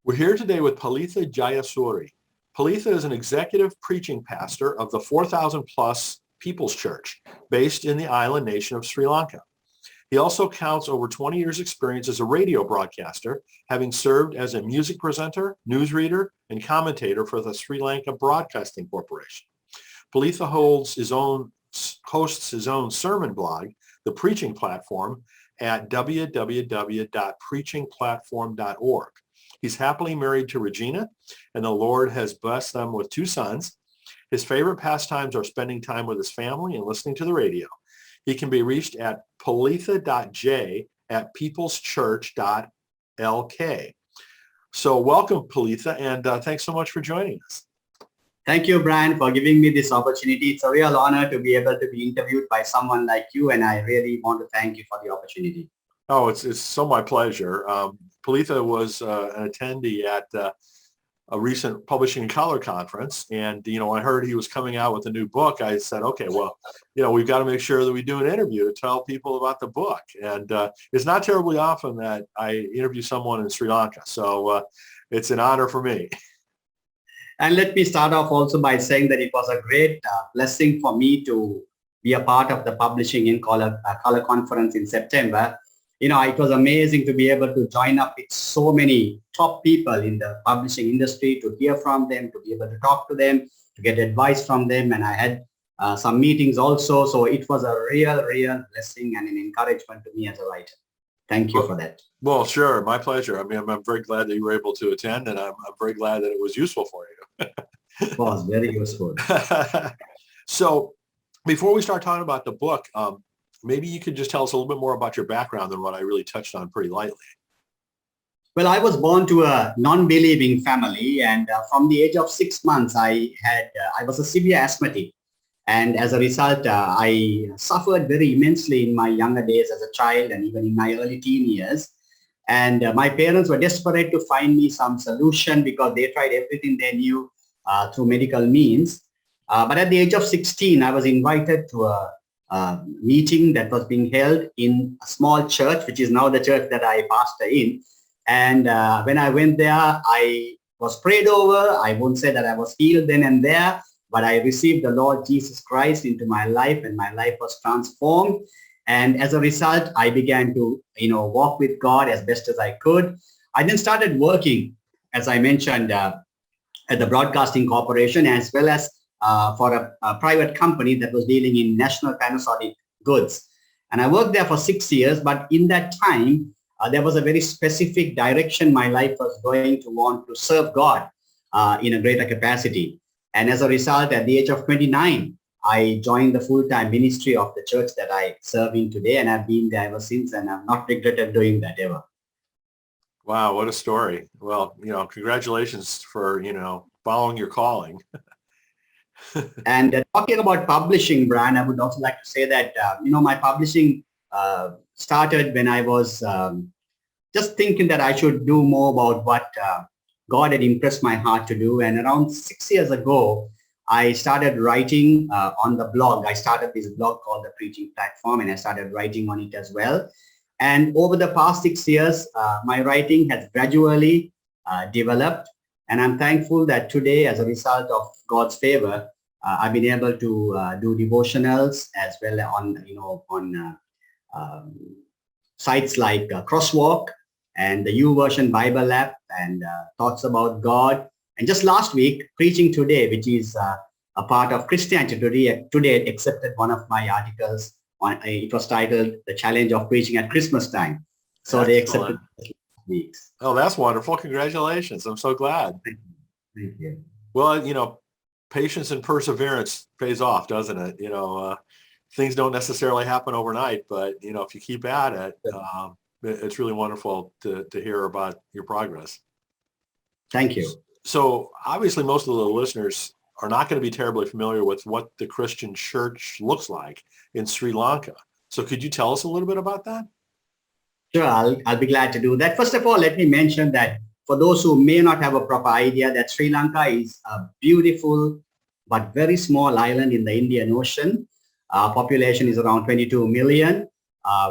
We're here today with Palitha Jayasooriya. Palitha is an executive preaching pastor of the 4,000 plus People's Church based in the island nation of Sri Lanka. He also counts over 20 years experience as a radio broadcaster, having served as a music presenter, newsreader, and commentator for the Sri Lanka Broadcasting Corporation. Palitha hosts his own sermon blog, The Preaching Platform, at www.preachingplatform.org. He's happily married to Regina, and the Lord has blessed them with 2 sons. His favorite pastimes are spending time with his family and listening to the radio. He can be reached at palitha.j@peopleschurch.lk. So welcome, Palitha, and thanks so much for joining us. Thank you, Brian, for giving me this opportunity. It's a real honor to be able to be interviewed by someone like you, and I really want to thank you for the opportunity. Oh, it's so my pleasure. Palitha was an attendee at a recent Publishing in Color conference. And, I heard he was coming out with a new book. I said, okay, well, we've got to make sure that we do an interview to tell people about the book. And it's not terribly often that I interview someone in Sri Lanka. So it's an honor for me. And let me start off also by saying that it was a great blessing for me to be a part of the Publishing in Color conference in September. It was amazing to be able to join up with so many top people in the publishing industry, to hear from them, to be able to talk to them, to get advice from them. And I had some meetings also. So it was a real blessing and an encouragement to me as a writer. Thank you for that. Well, sure. My pleasure. I mean, I'm very glad that you were able to attend, and I'm very glad that it was useful for you. It was very useful. So before we start talking about the book, maybe you could just tell us a little bit more about your background than what I really touched on pretty lightly. Well, I was born to a non-believing family, and from the age of 6 months, I was a severe asthmatic. And as a result, I suffered very immensely in my younger days as a child and even in my early teen years. And my parents were desperate to find me some solution because they tried everything they knew through medical means. But at the age of 16, I was invited to a meeting that was being held in a small church, which is now the church that I pastor in. And when I went there, I was prayed over. I won't say that I was healed then and there, but I received the Lord Jesus Christ into my life, and my life was transformed. And as a result, I began to, walk with God as best as I could. I then started working, as I mentioned, at the Broadcasting Corporation, as well as for a private company that was dealing in national Panasonic goods. And I worked there for 6 years, but in that time, there was a very specific direction my life was going to want to serve God in a greater capacity. And as a result, at the age of 29, I joined the full-time ministry of the church that I serve in today, and I've been there ever since, and I've not regretted doing that ever. Wow, what a story. Well, congratulations for, following your calling. And talking about publishing, Brian, I would also like to say that, my publishing started when I was just thinking that I should do more about what God had impressed my heart to do. And around 6 years ago, I started writing on the blog. I started this blog called The Preaching Platform, and I started writing on it as well. And over the past 6 years, my writing has gradually developed. And I'm thankful that today, as a result of God's favor, I've been able to do devotionals as well on sites like Crosswalk and the YouVersion Bible app and Thoughts About God. And just last week, Preaching Today, which is a part of Christianity Today, accepted one of my articles. It was titled "The Challenge of Preaching at Christmas Time." So they accepted weeks. Oh, that's wonderful. Congratulations. I'm so glad. Thank you. Well, patience and perseverance pays off, doesn't it? Things don't necessarily happen overnight, but, if you keep at it, it's really wonderful to hear about your progress. Thank you. So obviously most of the listeners are not going to be terribly familiar with what the Christian church looks like in Sri Lanka. So could you tell us a little bit about that? Sure, I'll be glad to do that. First of all, let me mention that for those who may not have a proper idea, that Sri Lanka is a beautiful but very small island in the Indian Ocean. Our population is around 22 million.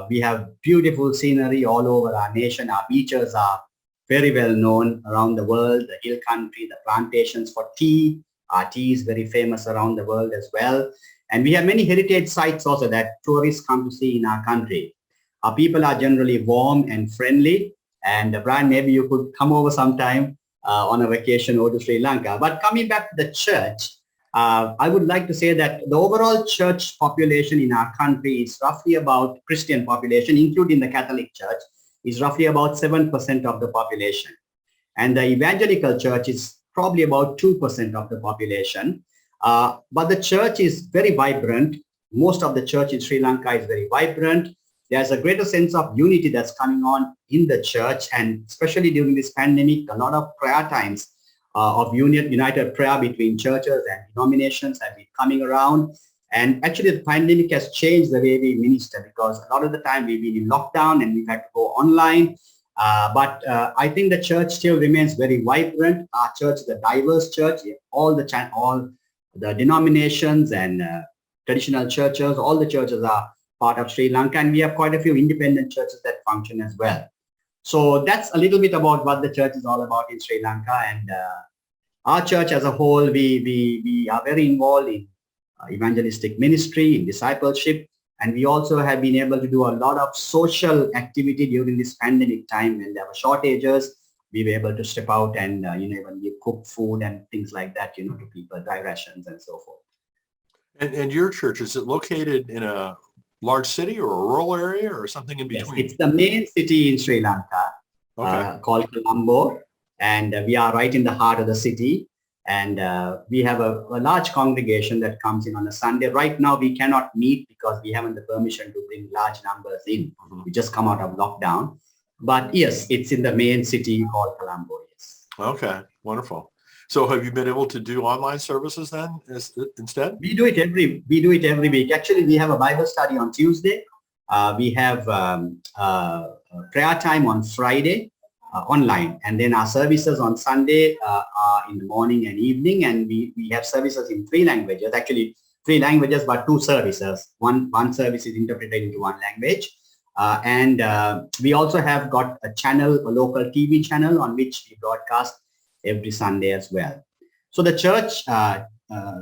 We have beautiful scenery all over our nation. Our beaches are very well known around the world, the hill country, the plantations for tea. Tea is very famous around the world as well. And we have many heritage sites also that tourists come to see in our country. Our people are generally warm and friendly. And Brian, maybe you could come over sometime on a vacation over to Sri Lanka. But coming back to the church, I would like to say that the overall church population in our country is roughly about Christian population, including the Catholic Church, is roughly about 7% of the population. And the evangelical church is probably about 2% of the population. But the church is very vibrant. Most of the church in Sri Lanka is very vibrant. There's a greater sense of unity that's coming on in the church, and especially during this pandemic, a lot of prayer times of united prayer between churches and denominations have been coming around. And actually the pandemic has changed the way we minister, because a lot of the time we've been in lockdown and we've had to go online. But I think the church still remains very vibrant. Our church is a diverse church. All the denominations and traditional churches, all the churches are part of Sri Lanka, and we have quite a few independent churches that function as well. So that's a little bit about what the church is all about in Sri Lanka. And our church as a whole, we are very involved in evangelistic ministry, in discipleship, and we also have been able to do a lot of social activity during this pandemic time. When there were shortages, we were able to step out and even give cook food and things like that, to people, dry rations and so forth. And your church, is it located in a large city or a rural area or something in between? Yes, it's the main city in Sri Lanka, called Colombo, and we are right in the heart of the city. And we have a large congregation that comes in on a Sunday. Right now, we cannot meet because we haven't the permission to bring large numbers in. Mm-hmm. We just come out of lockdown. But yes, it's in the main city called Colombo. Yes. Okay, wonderful. So have you been able to do online services then instead? We do it every week. Actually, we have a Bible study on Tuesday. We have prayer time on Friday online. And then our services on Sunday are in the morning and evening. And we have services in 3 languages. Actually, 3 languages, but 2 services. One service is interpreted into 1 language. And we also have got a local TV channel on which we broadcast every Sunday as well. So the church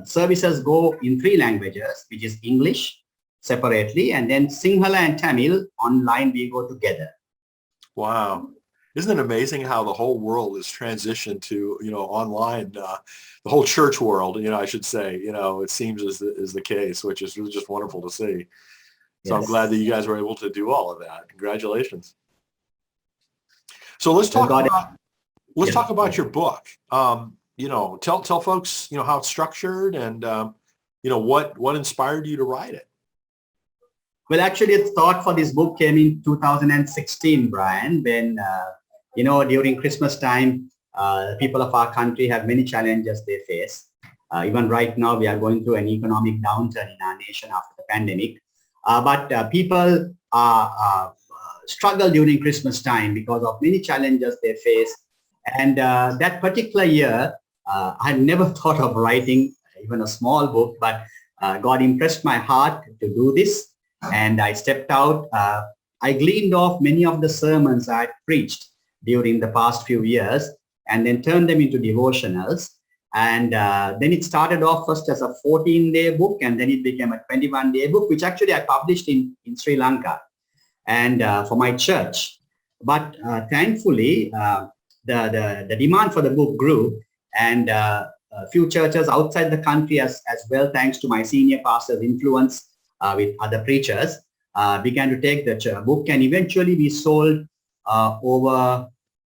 services go in 3 languages, which is English separately, and then Sinhala and Tamil online we go together. Wow. Isn't it amazing how the whole world is transitioned to, online, the whole church world, I should say, it seems is the case, which is really just wonderful to see. So yes. I'm glad that you guys were able to do all of that. Congratulations. So let's talk about your book. Tell folks, how it's structured and, what inspired you to write it. Well, actually, the thought for this book came in 2016, Brian, when, during Christmas time, people of our country have many challenges they face. Even right now, we are going through an economic downturn in our nation after the pandemic. But people struggle during Christmas time because of many challenges they face. And that particular year, I had never thought of writing even a small book, but God impressed my heart to do this. And I stepped out. I gleaned off many of the sermons I had preached during the past few years and then turned them into devotionals. And then it started off first as a 14-day book, and then it became a 21-day book, which actually I published in Sri Lanka and for my church. But thankfully, the demand for the book grew, and a few churches outside the country as well, thanks to my senior pastor's influence with other preachers, began to take the book, and eventually we sold over,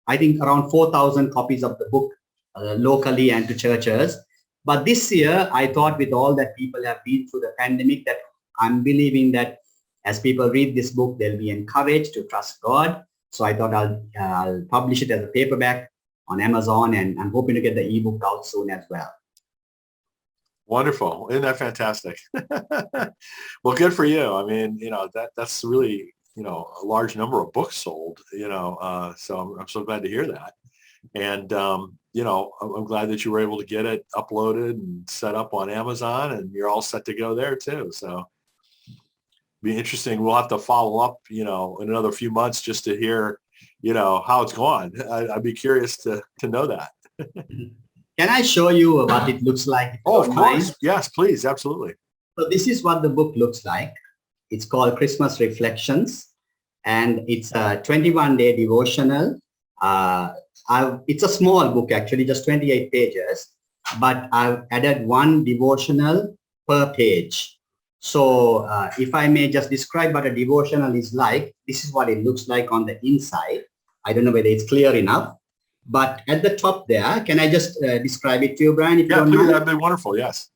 I think, around 4,000 copies of the book locally and to churches. But this year, I thought with all that people have been through the pandemic, that I'm believing that as people read this book, they'll be encouraged to trust God. So I thought I'll publish it as a paperback on Amazon, and I'm hoping to get the ebook out soon as well. Wonderful. Isn't that fantastic? Well, good for you. I mean, that's really, a large number of books sold, so I'm so glad to hear that. And, I'm glad that you were able to get it uploaded and set up on Amazon, and you're all set to go there too. So be interesting. We'll have to follow up, in another few months just to hear, how it's gone. I'd be curious to know that. Can I show you what it looks like? Oh, of course. Yes, please. Absolutely. So this is what the book looks like. It's called Christmas Reflections, and it's a 21-day devotional. It's a small book, actually, just 28 pages, but I've added one devotional per page. So if I may just describe what a devotional is like, this is what it looks like on the inside. I don't know whether it's clear enough, but at the top there, can I just describe it to you, Brian? If you don't please, mind? that'd be wonderful. Yes.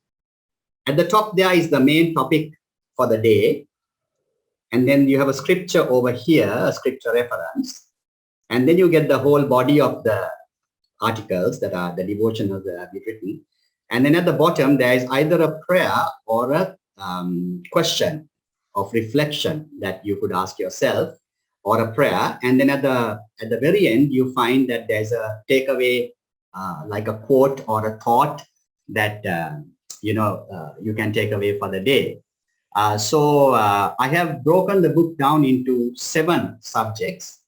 At the top there is the main topic for the day. And then you have a scripture over here, a scripture reference. And then you get the whole body of the articles that are the devotionals that have been written. And then at the bottom, there is either a prayer or a question of reflection that you could ask yourself, or a prayer. And then at the very end, you find that there's a takeaway, like a quote or a thought that, you can take away for the day. So I have broken the book down into 7 subjects.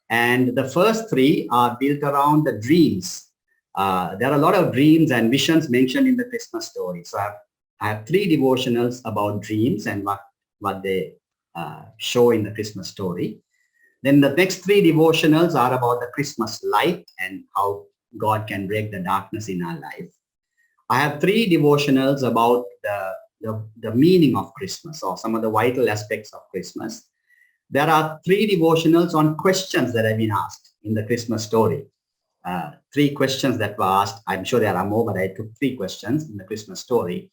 And the first 3 are built around the dreams. There are a lot of dreams and visions mentioned in the Christmas story. So I have 3 devotionals about dreams and what they show in the Christmas story. Then the next 3 devotionals are about the Christmas light and how God can break the darkness in our life. I have 3 devotionals about the meaning of Christmas, or some of the vital aspects of Christmas. There are 3 devotionals on questions that have been asked in the Christmas story. 3 questions that were asked. I'm sure there are more, but I took 3 questions in the Christmas story.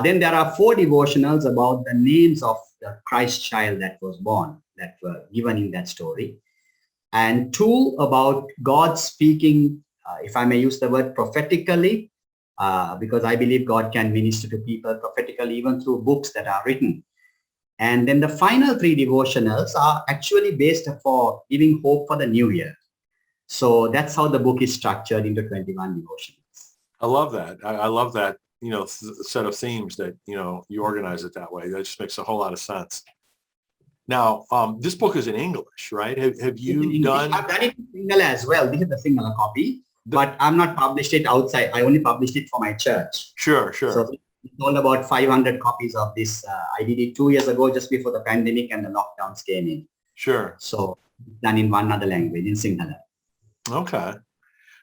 Then there are 4 devotionals about the names of the Christ child that was born, that were given in that story. And 2 about God speaking, if I may use the word prophetically, because I believe God can minister to people prophetically even through books that are written. And then the final 3 devotionals are actually based for giving hope for the new year. So that's how the book is structured into 21 devotionals. I love that. I love that, set of themes that, you organize it that way. That just makes a whole lot of sense. Now, this book is in English, right? Have you done? I've done it in single as well. This is the single copy, but I'm not published it outside. I only published it for my church. Sure. So we sold about 500 copies of this. I did it 2 years ago, just before the pandemic and the lockdowns came in. Sure. So done in one other language, in Sinhala. Okay.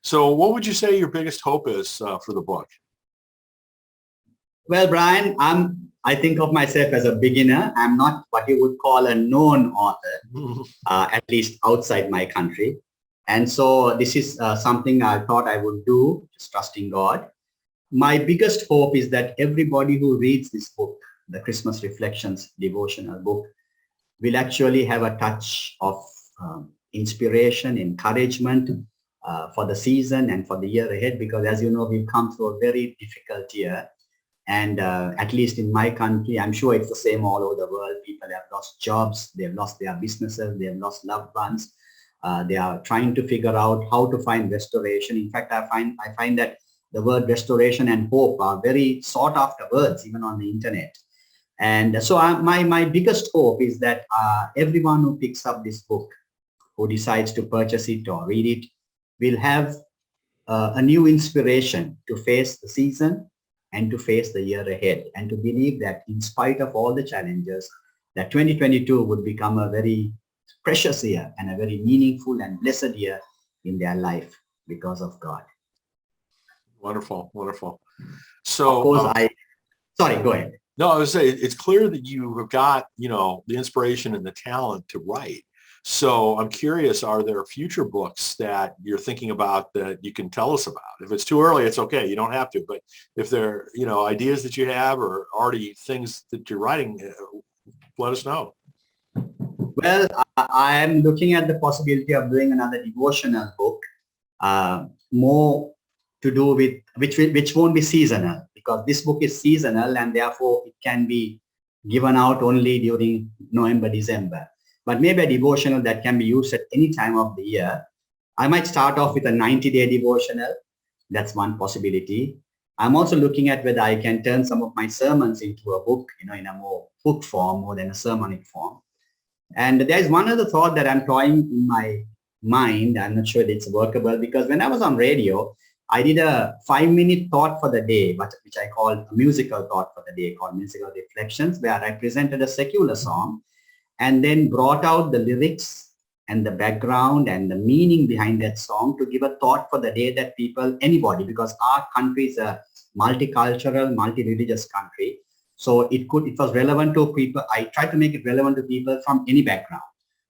So what would you say your biggest hope is for the book? Well, Brian, I think of myself as a beginner. I'm not what you would call a known author, at least outside my country. And so this is something I thought I would do, just trusting God. My biggest hope is that everybody who reads this book, the Christmas Reflections devotional book, will actually have a touch of inspiration, encouragement for the season and for the year ahead, because as you know, we've come through a very difficult year. And at least in my country, I'm sure it's the same all over the world. People have lost jobs, they've lost their businesses, they've lost loved ones. They are trying to figure out how to find restoration. In fact, I find that the word restoration and hope are very sought after words, even on the internet. And so my biggest hope is that everyone who picks up this book, who decides to purchase it or read it, will have a new inspiration to face the season and to face the year ahead, and to believe that in spite of all the challenges, that 2022 would become a very precious year and a very meaningful and blessed year in their life because of God. Wonderful, wonderful. So, of course, sorry, go ahead. No, I was saying it's clear that you have got, the inspiration and the talent to write. So I'm curious, are there future books that you're thinking about that you can tell us about? If it's too early, it's okay. You don't have to. But if there are, ideas that you have or already things that you're writing, let us know. Well, I am looking at the possibility of doing another devotional book, more to do with which won't be seasonal, because this book is seasonal and therefore it can be given out only during November, December. But maybe a devotional that can be used at any time of the year. I might start off with a 90-day devotional. That's one possibility. I'm also looking at whether I can turn some of my sermons into a book, in a more book form more than a sermonic form. And there's one other thought that I'm toying in my mind. I'm not sure that it's workable because when I was on radio, I did a 5-minute thought for the day, which I call a musical thought for the day, called musical reflections, where I presented a secular song and then brought out the lyrics and the background and the meaning behind that song to give a thought for the day that people, anybody, because our country is a multicultural, multi-religious country. So it was relevant to people. I tried to make it relevant to people from any background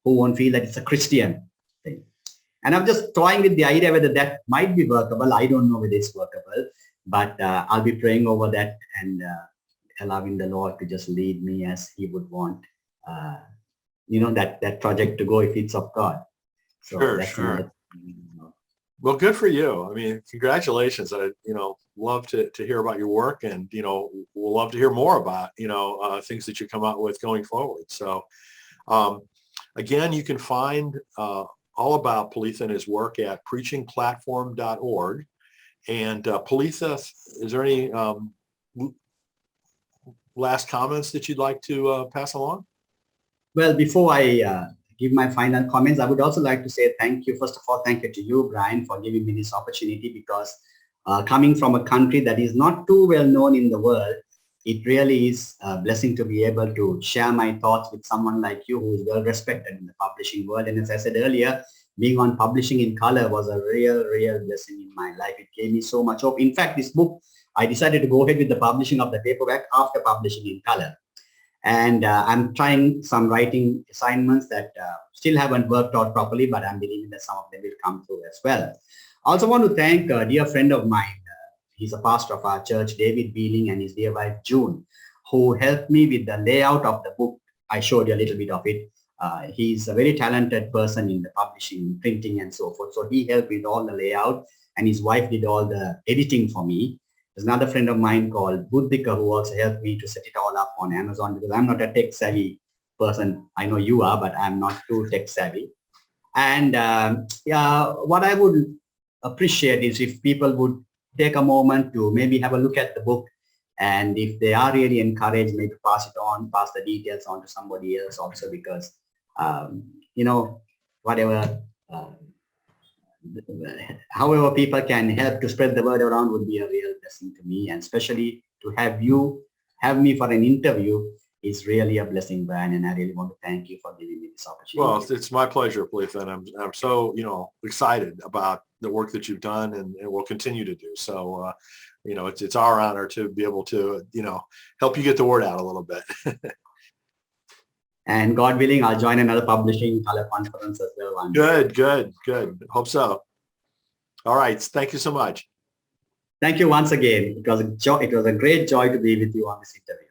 who won't feel that it's a Christian thing. And I'm just toying with the idea whether that might be workable. I don't know whether it's workable, but I'll be praying over that and allowing the Lord to just lead me as he would want, that project to go if it's of God. So Sure, that's sure. another. Well, good for you. I mean, congratulations. I, love to hear about your work, and, we'll love to hear more about, things that you come out with going forward. So, again, you can find all about Palitha and his work at preachingplatform.org. And Palitha, is there any last comments that you'd like to pass along? Well, before I give my final comments, I would also like to say thank you. First of all, thank you to you, Brian, for giving me this opportunity, because coming from a country that is not too well known in the world, it really is a blessing to be able to share my thoughts with someone like you who is well respected in the publishing world. And as I said earlier, being on Publishing in Color was a real blessing in my life. It gave me so much hope. In fact, this book, I decided to go ahead with the publishing of the paperback after Publishing in Color. And I'm trying some writing assignments that still haven't worked out properly, but I'm believing that some of them will come through as well. I also want to thank a dear friend of mine. He's a pastor of our church, David Beeling, and his dear wife, June, who helped me with the layout of the book. I showed you a little bit of it. He's a very talented person in the publishing, printing, and so forth. So he helped with all the layout, and his wife did all the editing for me. There's another friend of mine called Buddhika who also helped me to set it all up on Amazon, because I'm not a tech savvy person. I know you are, but I'm not too tech savvy. And what I would appreciate is if people would take a moment to maybe have a look at the book, and if they are really encouraged, maybe pass it on, pass the details on to somebody else also, because whatever, however people can help to spread the word around would be a real blessing to me, and especially to have me for an interview is really a blessing, Brian, and I really want to thank you for giving me this opportunity. Well, it's my pleasure, Palitha, and I'm so, excited about the work that you've done and will continue to do. So, it's our honor to be able to, help you get the word out a little bit. And God willing, I'll join another Publishing Color conference as well. Good. Hope so. All right. Thank you so much. Thank you once again. It was a great joy to be with you on this interview.